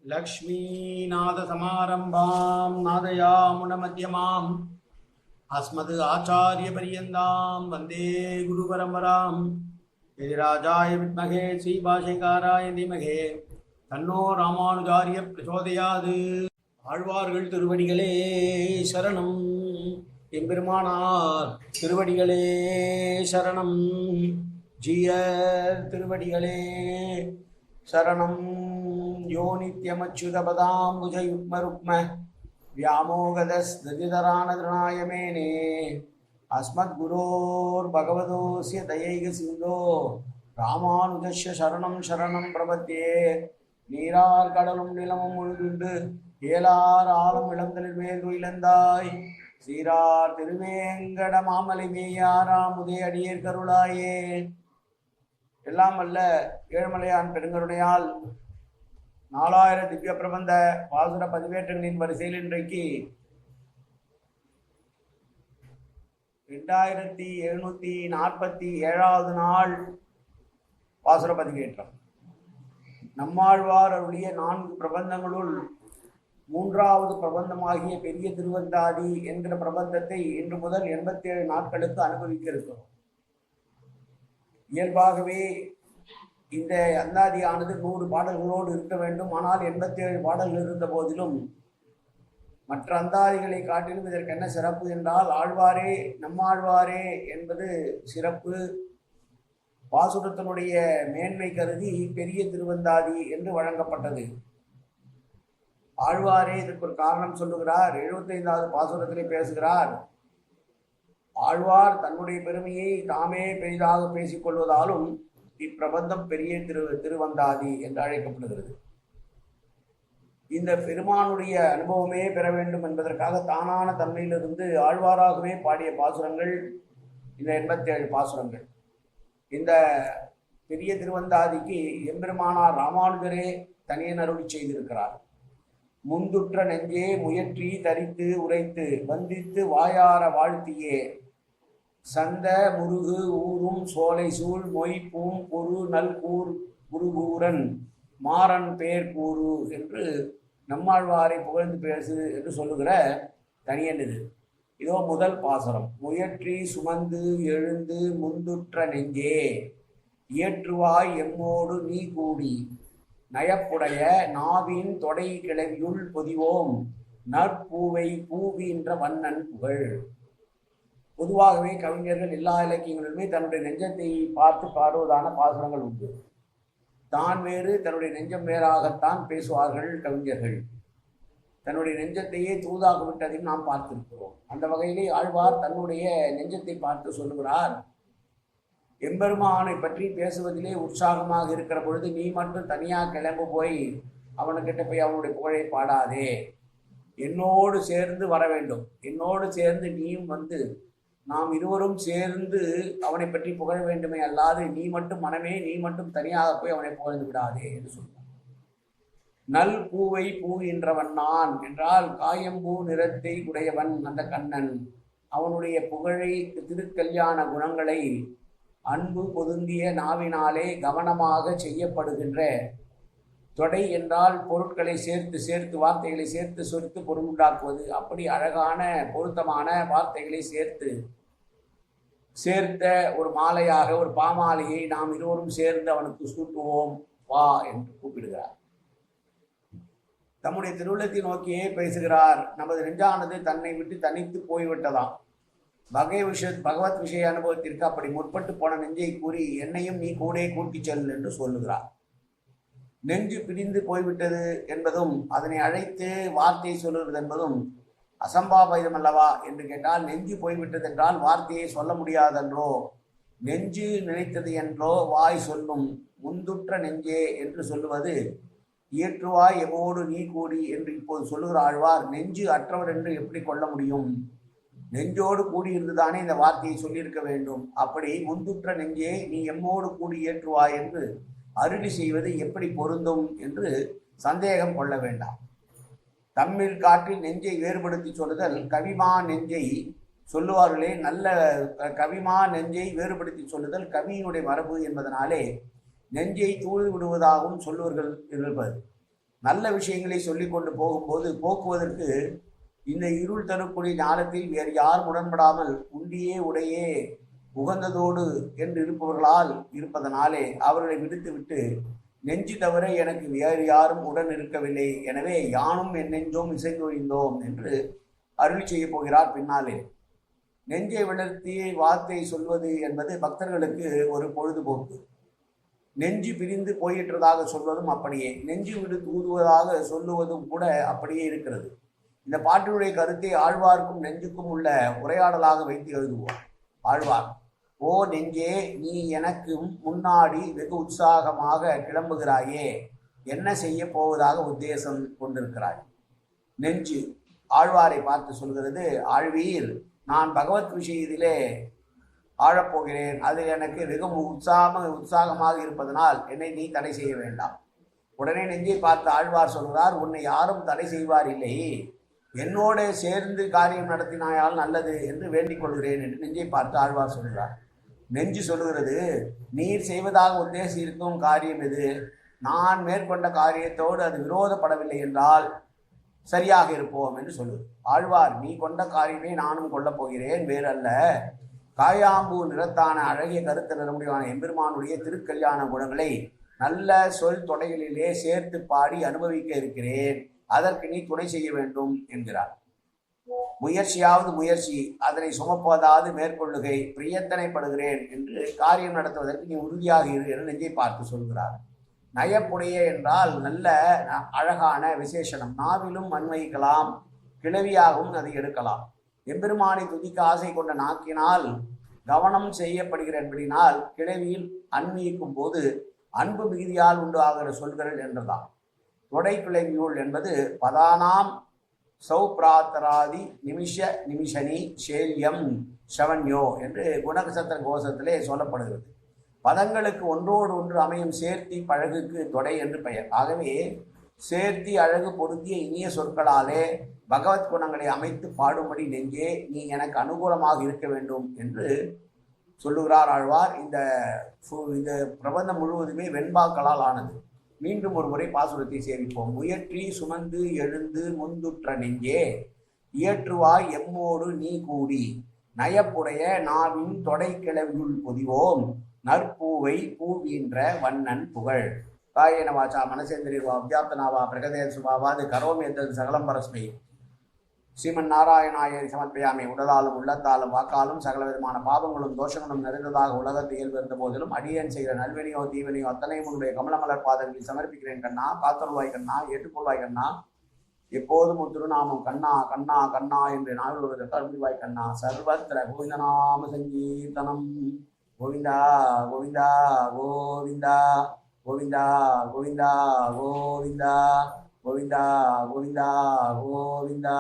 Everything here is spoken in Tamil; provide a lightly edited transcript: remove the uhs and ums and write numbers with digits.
लक्ष्मीनाथसमारम्भां नादयामुनमध्यमाम् अस्मद् आचार्यपर्यन्तां वन्दे गुरुपरम्परां यतिराजाय विद्महे श्रीभाष्यकाराय धीमहि तन्नो रामानुजार्य प्रचोदयात्. ஆழ்வார்கள் திருவடிகளே சரணம். எம்பெருமானார் திருவடிகளே சரணம். ஜீயர் திருவடிகளே சரணம். யோ நித்யமச்சுதபதாம்புஜயுக்மருக்ம व्यामोगदस्दतितरानतृणायमेने अस्मद्गुरोर्भगवतोऽस्य दयैकसिन्धो रामानुजस्य शरणं शरणं प्रपद्ये. நீரார் கடலும் நிலமும் முழுதுண்டு ஏலார் ஆளும் இளந்தலில் மேல் துயிலந்தாய் சீரார் திருவேங்கட மாமலை மேயாராம் உதய அடியேர் கருளாயே. எல்லாம் அல்ல ஏழுமலையான் பெருங்கருணையால் 4000 திவ்ய பிரபந்த பாசுர பதிவேற்றங்களின் வரிசையில் இன்றைக்கு 2747வது நாள் பாசுர பதிவேற்றம். நம்மாழ்வார் அருளிய 4 பிரபந்தங்களுள் 3வது பிரபந்தமாகிய பெரிய திருவந்தாதி என்கிற பிரபந்தத்தை இன்று முதல் 87 நாட்களுக்கு அனுபவிக்க இருக்கிறோம். இயல்பாகவே இந்த அந்தாதியானது 100 பாடல்களோடு இருக்க வேண்டும். ஆனால் 87 பாடல்கள் இருந்த போதிலும் மற்ற அந்தாதிகளை காட்டிலும் இதற்கு என்ன சிறப்பு என்றால் ஆழ்வாரே நம்மாழ்வாரே என்பது சிறப்பு. பாசுரத்தினுடைய மேன்மை கருதி பெரிய திருவந்தாதி என்று வழங்கப்பட்டது. ஆழ்வாரே இதற்கு ஒரு காரணம் சொல்லுகிறார். 75வது பாசுரத்திலே பேசுகிறார். ஆழ்வார் தன்னுடைய பெருமையை தாமே பெரிதாக பேசிக்கொள்வதாலும் இப்பிரபந்தம் பெரிய திருவந்தாதி என்று அழைக்கப்படுகிறது. இந்த பெருமானுடைய அனுபவமே பெற வேண்டும் என்பதற்காக தானான தன்மையிலிருந்து ஆழ்வாராகவே பாடிய பாசுரங்கள் இந்த 87 பாசுரங்கள். இந்த பெரிய திருவந்தாதிக்கு எம்பெருமானார் ராமானுஜரே தனியன் அருளி செய்திருக்கிறார். முந்துற்ற நெஞ்சே முயற்றி தரித்து உரைத்து வந்தித்து வாயார வாழ்த்தியே சந்த முருகு ஊரும் சோலை சூழ் மொய் பூம் பொரு நல் கூர் குருகூரன் மாறன் பேர் கூறு என்று நம்மாழ்வாரை புகழ்ந்து பேசு என்று சொல்லுகிற தனியன் இது. இதோ முதல் பாசுரம். முயற்றி சுமந்து எழுந்து முந்துற்ற நெஞ்சே இயற்றுவாய் எம்மோடு நீ கூடி நயப்புடைய நாவின் தொடை கிளவியுள் பொதிவோம் நற்பூவை பூவின்ற வண்ணன் புகழ். பொதுவாகவே கவிஞர்கள் எல்லா இலக்கியங்களிலுமே தன்னுடைய நெஞ்சத்தை பார்த்து பாடுவதான பாசுரங்கள் உண்டு. தான் வேறு தன்னுடைய நெஞ்சம் வேறாகத்தான் பேசுவார்கள் கவிஞர்கள். தன்னுடைய நெஞ்சத்தையே தூதாக விட்டதையும் நாம் பார்த்திருக்கிறோம். அந்த வகையிலே ஆழ்வார் தன்னுடைய நெஞ்சத்தை பார்த்து சொல்லுகிறார். எம்பெருமானை பற்றி பேசுவதிலே உற்சாகமாக இருக்கிற பொழுது நீ மட்டும் தனியாக கிளம்பு போய் அவனுக்கிட்ட போய் அவனுடைய புகழை பாடாதே. என்னோடு சேர்ந்து வர வேண்டும். என்னோடு சேர்ந்து நீயும் வந்து நாம் இருவரும் சேர்ந்து அவனை பற்றி புகழ வேண்டுமே, அல்லாது நீ மட்டும் மனமே நீ மட்டும் தனியாக போய் அவனை புகழ்ந்து விடாதே என்று சொல்வார். நல் பூவை பூவின்றவன் நான் என்றால் காயம்பூ நிறத்தை உடையவன் அந்த கண்ணன். அவனுடைய புகழை திருக்கல்யாண குணங்களை அன்பு பொருந்திய நாவினாலே கவனமாக செய்யப்படுகின்ற தொடை என்றால் பொருட்களை சேர்த்து சேர்த்து வார்த்தைகளை சேர்த்து சொரித்து பொருளுண்டாக்குவது. அப்படி அழகான பொருத்தமான வார்த்தைகளை சேர்த்த ஒரு மாலையாக ஒரு பாமாலையை நாம் இருவரும் சேர்ந்து அவனுக்கு சூட்டுவோம் வா என்று கூப்பிடுகிறார். தம்முடைய திருவுள்ளத்தை நோக்கியே பேசுகிறார். நமது நெஞ்சானது தன்னை விட்டு தனித்து போய்விட்டதாம். பகவத் விஷய அனுபவத்திற்கு அப்படி முற்பட்டு போன நெஞ்சை கூறி என்னையும் நீ கூட கூட்டி செல் என்று சொல்லுகிறார். நெஞ்சு பிரிந்து போய்விட்டது என்பதும் அதனை அழைத்து வார்த்தையை சொல்லுகிறது என்பதும் அசம்பாவிதம் அல்லவா என்று கேட்டால், நெஞ்சு போய்விட்டது என்றால் வார்த்தையை சொல்ல முடியாதென்றோ, நெஞ்சு நினைத்தது என்றோ வாய் சொல்லும். முந்துற்ற நெஞ்சே என்று சொல்லுவது இயற்றுவாய் எமோடு நீ கூடி என்று இப்போது சொல்லுகிற ஆழ்வார் நெஞ்சு அற்றவர் என்று எப்படி கொள்ள முடியும்? நெஞ்சோடு கூடியிருந்துதானே இந்த வார்த்தையை சொல்லியிருக்க வேண்டும். அப்படி முந்துற்ற நெஞ்சே நீ எம்மோடு கூடி ஏற்றுவாய் என்று அருளி செய்வது எப்படி பொருந்தும் என்று சந்தேகம் கொள்ள வேண்டாம். தம்மில் காற்றில் நெஞ்சை வேறுபடுத்தி சொல்லுதல் கவிமா நெஞ்சை சொல்லுவார்களே, நல்ல கவிமா நெஞ்சை வேறுபடுத்தி சொல்லுதல் கவியினுடைய மரபு என்பதனாலே நெஞ்சை தூள் விடுவதாகவும் சொல்லுவர்கள் இருப்பது. நல்ல விஷயங்களை சொல்லி கொண்டு போகும்போது போக்குவதற்கு இந்த இருள் தரக்கூடிய ஞானத்தில் வேறு யார் உடன்படாமல் உண்டியே உடையே உகந்ததோடு என்று இருப்பவர்களால் இருப்பதனாலே அவர்களை விடுத்துவிட்டு நெஞ்சு தவிர எனக்கு வேறு யாரும் உடன் இருக்கவில்லை, எனவே யானும் என் நெஞ்சோம் இசைந்தொழிந்தோம் என்று அருள் செய்ய போகிறார் பின்னாலே. நெஞ்சை விளர்த்தி வார்த்தை சொல்வது என்பது பக்தர்களுக்கு ஒரு பொழுதுபோக்கு. நெஞ்சு பிரிந்து போயிட்டதாக சொல்வதும் அப்படியே, நெஞ்சு விடு தூதுவதாக சொல்லுவதும் கூட அப்படியே இருக்கிறது. இந்த பாட்டினுடைய கருத்தை ஆழ்வார்க்கும் நெஞ்சுக்கும் உள்ள உரையாடலாக வைத்து எழுதுவோம். ஆழ்வார்: ஓ நெஞ்சே, நீ எனக்கு முன்னாடி வெகு உற்சாகமாக கிளம்புகிறாயே, என்ன செய்ய போவதாக உத்தேசம் கொண்டிருக்கிறாய்? நெஞ்சு ஆழ்வாரை பார்த்து சொல்கிறது: ஆழ்வீர், நான் பகவத் விஷயத்திலே ஆழப்போகிறேன், அது எனக்கு வெகு உற்சாகமாக இருப்பதனால் என்னை நீ தடை செய்ய வேண்டாம். உடனே நெஞ்சை பார்த்து ஆழ்வார் சொல்கிறார்: உன்னை யாரும் தடை செய்வார் இல்லை, என்னோட சேர்ந்து காரியம் நடத்தினாயால் நல்லது என்று வேண்டிக் கொள்கிறேன் என்று நெஞ்சை பார்த்து ஆழ்வார் சொல்கிறார். நெஞ்சு சொல்லுகிறது: நீர் செய்வதாக உத்தேசிக்கும் காரியம் எது? நான் மேற்கொண்ட காரியத்தோடு அது விரோதப்படவில்லை என்றால் சரியாக இருப்போம் என்று சொல்லுது. ஆழ்வார்: நீ கொண்ட காரியமே நானும் கொள்ளப் போகிறேன், வேறல்ல. காயாம்பூ நிறத்தான அழகிய கருத்து நிறமுடிவான எம்பெருமானுடைய திருக்கல்யாண குணங்களை நல்ல சொல் தொடைகளிலே சேர்த்து பாடி அனுபவிக்க இருக்கிறேன், அதற்கு நீ துணை செய்ய வேண்டும் என்கிறார். முயற்சியாவது முயற்சி, அதனை சுமப்பதாவது மேற்கொள்ளுகை, பிரியத்தனைப்படுகிறேன் என்று காரியம் நடத்துவதற்கு நீ உறுதியாக இரு என்று நெஞ்சை பார்த்து சொல்கிறார். நயப்புடைய என்றால் நல்ல அழகான விசேஷனம், நாவிலும் அன்வைக்கலாம், கிளவியாகவும் அதை எடுக்கலாம். எம்பெருமானை துதிக்க ஆசை கொண்ட நாக்கினால் கவனம் செய்யப்படுகிற என்பதினால் கிளவியில் அன்வயிக்கும் போது அன்பு மிகுதியால் உண்டு ஆகிற சொல்கள் என்றதான். தொடை கிளவியுள் என்பது பதானாம் சௌப்ராத்தராதி நிமிஷனி ஷேல்யம் ஷவன்யோ என்று குணசத்திர கோஷத்திலே சொல்லப்படுகிறது. பதங்களுக்கு ஒன்றோடு ஒன்று அமையும் சேர்த்தி பழகுக்கு தொடை என்று பெயர். ஆகவே சேர்த்தி அழகு பொருந்திய இனிய சொற்களாலே பகவத் குணங்களை அமைத்து பாடும்படி நெஞ்சே நீ எனக்கு அனுகூலமாக இருக்க வேண்டும் என்று சொல்லுகிறார் ஆழ்வார். இந்த பிரபந்தம் முழுவதுமே வெண்பாக்களால் ஆனது. மீண்டும் ஒரு முறை பாசுரத்தை சேவிப்போம். முயற்றி சுமந்து எழுந்து முந்துற்ற நெஞ்சே, இயற்றுவாய் எம்மோடு நீ கூடி, நயப்புடைய நாவின் தொடை கிளவியுள் பொதிவோம், நற்பூவை பூவீன்ற வண்ணன் புகழ். காயேன வாச்சா மனசேந்திரிவா அவ்யாப்தனாவா பிரகதேர் சுபாவாது கரோமி எத்தது சகலம் பரஸ்மை ஸ்ரீமன் நாராயணாய சமர்ப்பயாமை. உடலாலும் உள்ளத்தாலும் வாக்காலும் சகல விதமான பாவங்களும் தோஷங்களும் நிறைந்ததாக உலகத்தை இயல்பிருந்த போதிலும் அடியேன் செய்கிற நல்வினையோ தீவனையோ அத்தனையும் உன்னுடைய கமலமலர் பாதங்களில் சமர்ப்பிக்கிறேன் கண்ணா. காத்தருள்வாய் கண்ணா, ஏற்றுக்கொள்வாய் கண்ணா. எப்போதும் உன் திருநாமம் கண்ணா கண்ணா கண்ணா என்று நாவில் ஒரு கருள்வாய் கண்ணா. சர்வத்திர கோவிந்தநாம சங்கீர்த்தனம். கோவிந்தா கோவிந்தா கோவிந்தா கோவிந்தா கோவிந்தா கோவிந்தா கோவிந்தா கோவிந்தா கோவிந்தா.